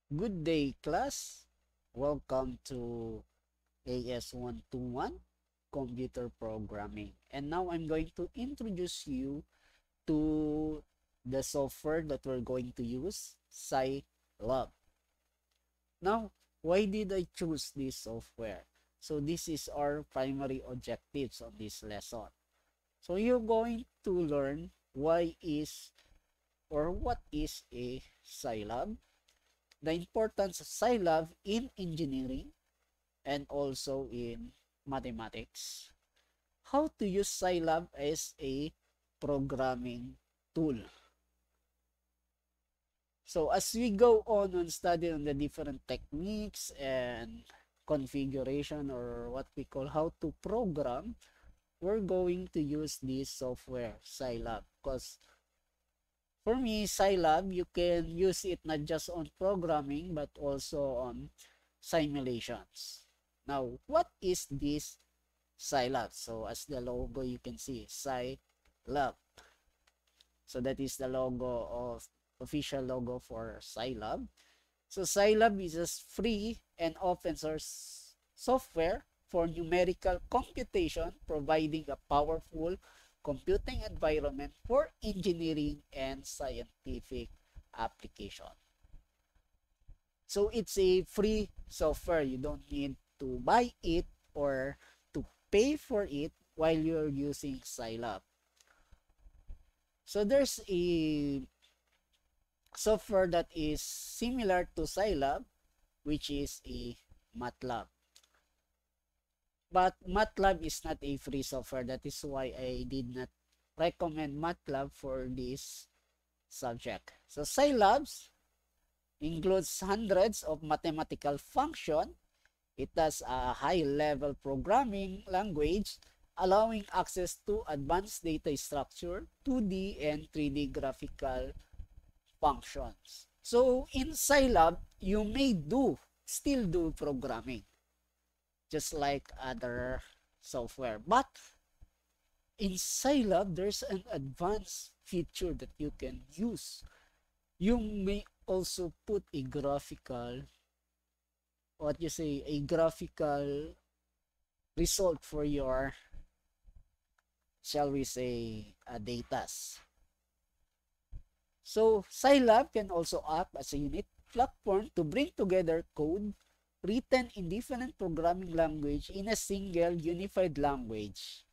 Good day, class. Welcome to AS121 Computer Programming. And now I'm going to introduce you to the software that we're going to use, Scilab. Now, why did I choose this software? So this is our primary objectives of this lesson. So you're going to learn why is or what is a Scilab, the importance of Scilab in engineering and also in mathematics, how to use Scilab as a programming tool. So as we go on studying the different techniques and configuration, or what we call how to program, we're going to use this software, Scilab, because for me, Scilab, you can use it not just on programming, but also on simulations. Now, what is this Scilab? So, as the logo, you can see Scilab. So, that is the logo of official logo for Scilab. So, Scilab is a free and open source software for numerical computation, providing a powerful computing environment for engineering and scientific application. So it's a free software. You don't need to buy it or to pay for it while you're using Scilab. So there's a software that is similar to Scilab, which is a MATLAB. But MATLAB is not a free software. That is why I did not recommend MATLAB for this subject. So Scilabs includes hundreds of mathematical functions. It has a high-level programming language allowing access to advanced data structure, 2D and 3D graphical functions. So in Scilab, you may still do programming, just like other software. But in Scilab, there's an advanced feature that you can use. You may also put a graphical, a graphical result for your, shall we say, datas. So Scilab can also act as a unit platform to bring together code written in different programming language in a single unified language,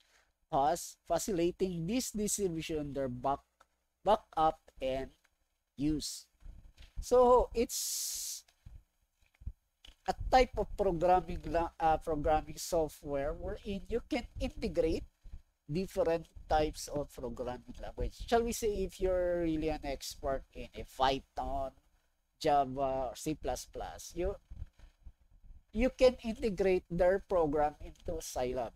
thus facilitating this distribution, their backup and use. So it's a type of programming software wherein you can integrate different types of programming language. Shall we say if you're really an expert in a Python, Java, or C++, you can integrate their program into Scilab.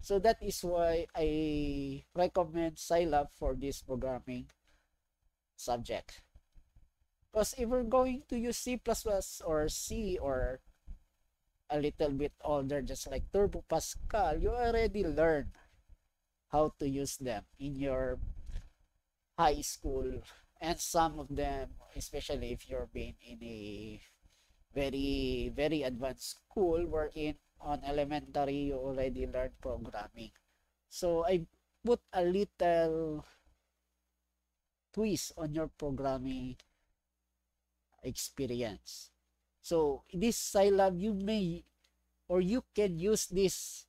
So that is why I recommend Scilab for this programming subject. Because if we're going to use C++ or C or a little bit older, just like Turbo Pascal, you already learned how to use them in your high school. And some of them, especially if you're being in a very, very advanced school, wherein on elementary, you already learned programming. So I put a little twist on your programming experience. So this Scilab, you may or you can use this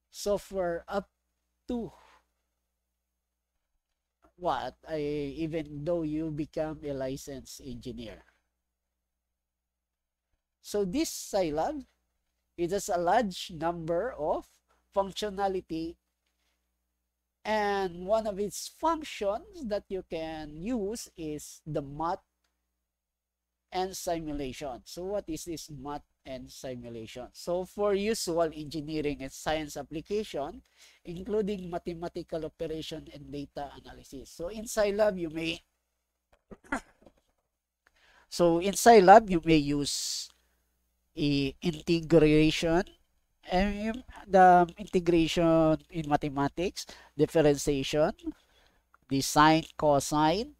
software up to even though you become a licensed engineer. So this Scilab, it has a large number of functionality, and one of its functions that you can use is the math and simulation. So what is this math and simulation? So for usual engineering and science application, including mathematical operation and data analysis. So in Scilab, you may use integration, and the integration in mathematics, differentiation, the sine, cosine,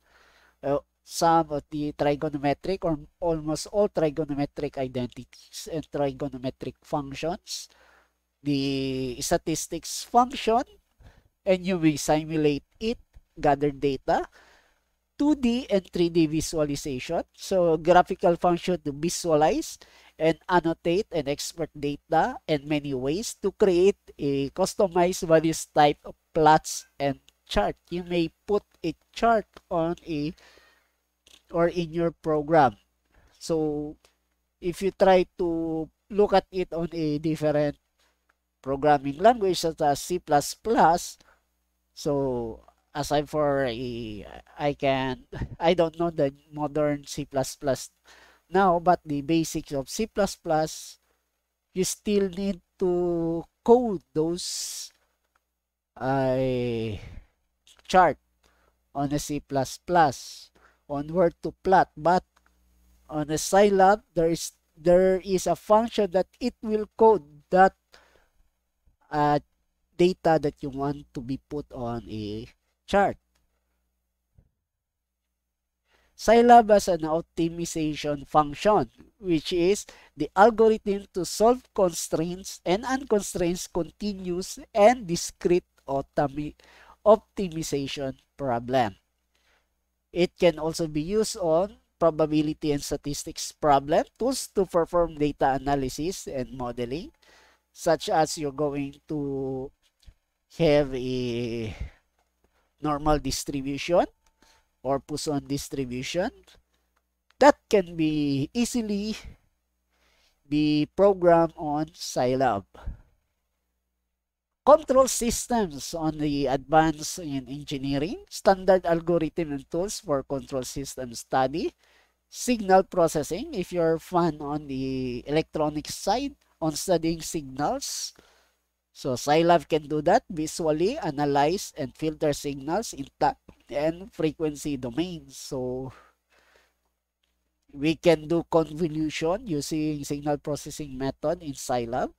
some of the trigonometric or almost all trigonometric identities and trigonometric functions, the statistics function, and you may simulate it, gather data, 2D and 3D visualization. So graphical function to visualize and annotate and export data, and many ways to create a customized various type of plots and chart. You may put a chart on a or in your program. So if you try to look at it on a different programming language such as C++, so aside for I don't know the modern C++ now, but the basics of C++, you still need to code those chart on a C++ on where to plot, but on a Scilab there is a function that it will code that uh, data that you want to be put on a chart. Scilab has an optimization function, which is the algorithm to solve constraints and unconstrained continuous and discrete optimization problem. It can also be used on probability and statistics problem tools to perform data analysis and modeling, such as you're going to have a normal distribution or Poisson distribution that can be easily be programmed on Scilab. Control systems on the advanced in engineering, standard algorithm and tools for control system study, signal processing, if you're fun on the electronic side, on studying signals. So Scilab can do that, visually analyze and filter signals in time and frequency domains. So we can do convolution using signal processing method in Scilab.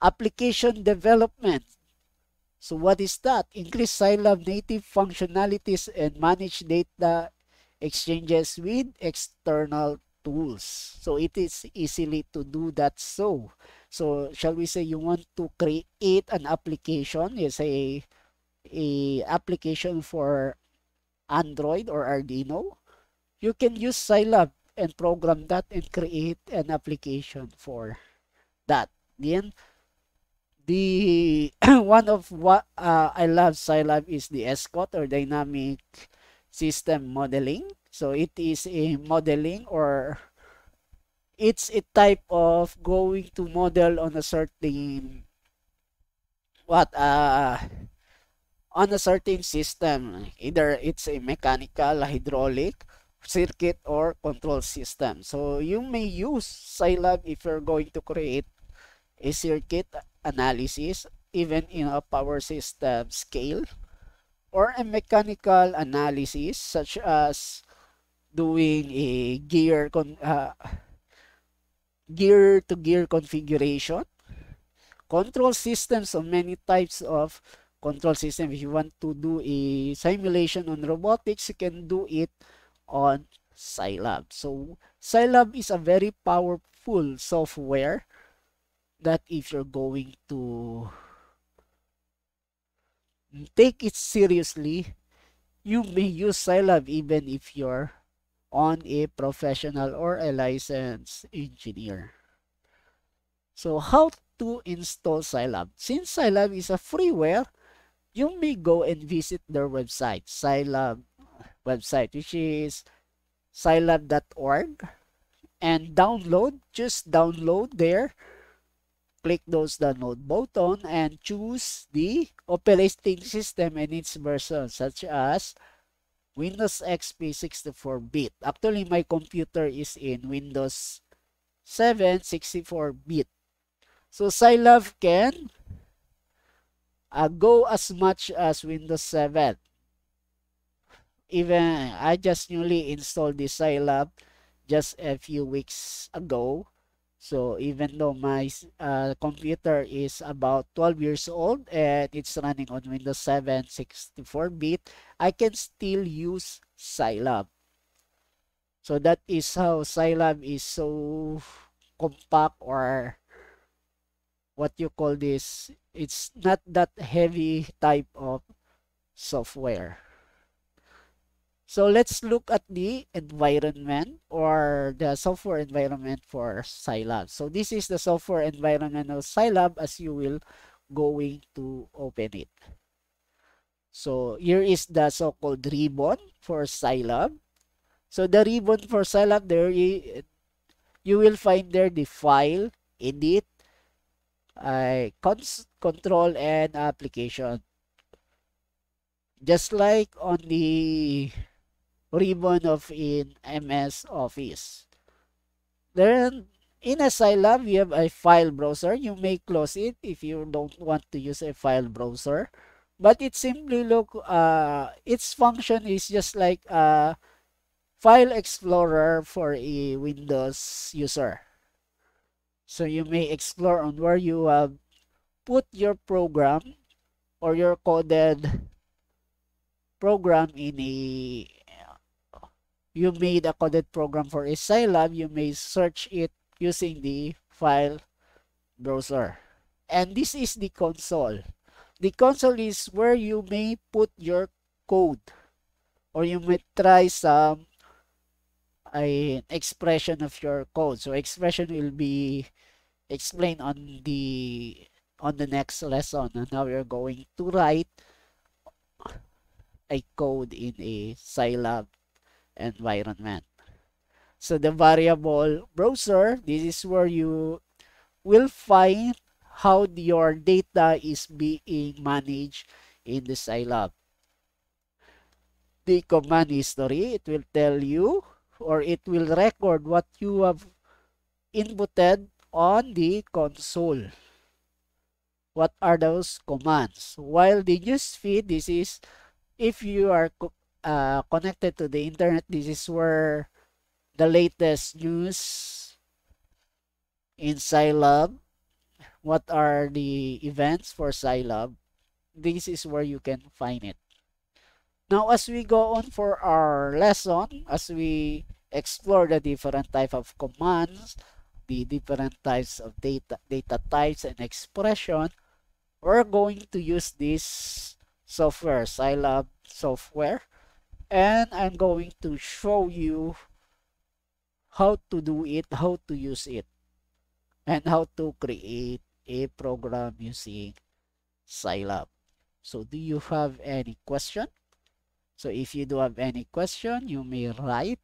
Application development. So what is that? Increase Scilab native functionalities and manage data exchanges with external tools. So it is easily to do that. So shall we say you want to create an application, is a application for Android or Arduino, you can use Scilab and program that and create an application for that. Then the one of what I love Scilab is the SCOT or dynamic system modeling. So it is a modeling, or it's a type of going to model on a certain on a certain system. Either it's a mechanical, hydraulic, circuit, or control system. So you may use Scilab if you're going to create a circuit analysis, even in a power system scale, or a mechanical analysis such as doing a gear to gear configuration, control systems. So many types of control system. If you want to do a simulation on robotics, you can do it on Scilab. So Scilab is a very powerful software that if you're going to take it seriously, you may use Scilab even if you're on a professional or a licensed engineer. So how to install Scilab? Since Scilab is a freeware, you may go and visit their website, Scilab website, which is scilab.org, and just download there. Click those download button and choose the operating system and its version, such as Windows XP 64-bit. Actually, my computer is in Windows 7 64-bit. So Scilab can go as much as Windows 7. Even I just newly installed the Scilab just a few weeks ago. So even though my computer is about 12 years old and it's running on Windows 7 64-bit, I can still use Scilab. So that is how Scilab is so compact, or what you call this, it's not that heavy type of software. So let's look at the environment or the software environment for Scilab. So this is the software environment of Scilab as you will going to open it. So here is the so-called ribbon for Scilab. So the ribbon for Scilab, there you will find there the file, edit, control, and application. Just like on the ribbon of in MS Office. Then in a Scilab, you have a file browser. You may close it if you don't want to use a file browser. But it simply its function is just like a file explorer for a Windows user. So you may explore on where you have put your program or your coded program in a, you made a coded program for a Scilab, you may search it using the file browser. And this is the console. The console is where you may put your code, or you may try some an expression of your code. So expression will be explained on the next lesson, and now we're going to write a code in a Scilab environment. So the variable browser, this is where you will find how your data is being managed in the Scilab. The command history, it will tell you, or it will record what you have inputted on the console. What are those commands? While the news feed, this is if you are connected to the internet, this is where the latest news in Scilab, what are the events for Scilab, this is where you can find it. Now, as we go on for our lesson, as we explore the different type of commands, the different types of data types and expression, we're going to use this software, Scilab software, and I'm going to show you how to do it, how to use it, and how to create a program using Scilab. So do you have any question? So if you do have any question, you may write,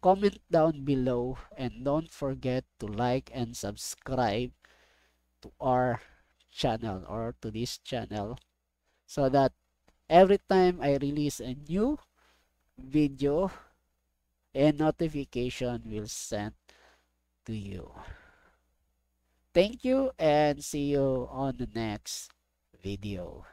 comment down below, and don't forget to like and subscribe to our channel or to this channel, so that every time I release a new video, a notification will send to you. Thank you and see you on the next video.